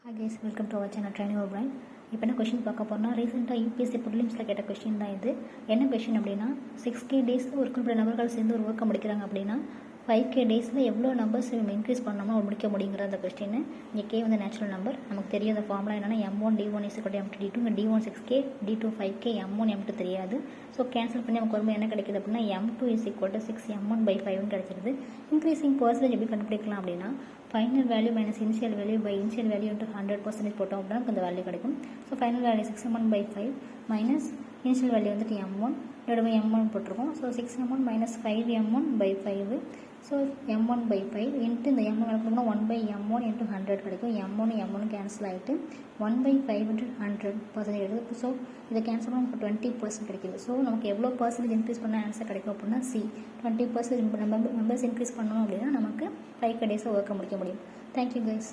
Hi guys, welcome to our channel Training Your Brain. இப்போ என்ன question பார்க்க போறோம்னா ரீசெண்டாக யூபிஎஸ்சி ப்ரிலிம்ஸில் கேட்ட கொஸ்டின் தான் இது. என்ன கொஸ்டின் அப்படின்னா 6K டேஸில் ஒரு குறிப்பிட்ட நபர்கள் சேர்ந்து ஒரு ஒர்க்கை முடிக்கிறாங்க அப்படின்னா 5K டேஸில் எவ்வளோ நம்பர்ஸ் இன்க்ரீஸ் பண்ணோம்னா முடிக்க முடியுங்கிற அந்த கொஸ்டின். இங்கே கே வந்து நேச்சுரல் நம்பர், நமக்கு தெரியும் அந்த ஃபார்முலா என்னென்னா M1 D1 M2 D2, D1 6K D2 5K M1 M2 தெரியாது. ஸோ கேன்சல் பண்ணி நமக்கு வரும்போது என்ன கிடைக்குது அப்படின்னா M2 6 M1/5 கிடைச்சிருது. இன்க்ரீஸிங் பர்சன்டேஜ் எப்படி கண்டுபிடிக்கலாம் அப்படின்னா final value minus initial value by initial value into 100% போட்டோம் அப்படின்னா நமக்கு அந்த வேல்யூ கிடைக்கும். So final value 6M1/5 minus initial value வந்துட்டு M1 டிவைட் பை M1 போட்டிருக்கோம். So 6M1 minus 5M1/5. So M1/5 into இந்த M1 கணக்குனா 1/M1 இன்ட்டு 100 கிடைக்கும். M1 cancel ஆகிட்டு 1/5 இன்ட்டு 100% கிடைக்குது. ஸோ இதை கேன்சல் பண்ணால் நமக்கு 20% கிடைக்குது. ஸோ நமக்கு எவ்வளோ பர்சன்டேஜ் இன்க்ரீஸ் பண்ண ஆன்சர் கிடைக்கும் அப்படின்னா C 20% மெம்பர்ஸ் இன்க்ரீஸ் பண்ணணும் அப்படின்னா நமக்கு 5 டேஸை ஒர்க்கை முடிக்க முடியும். Thank you guys.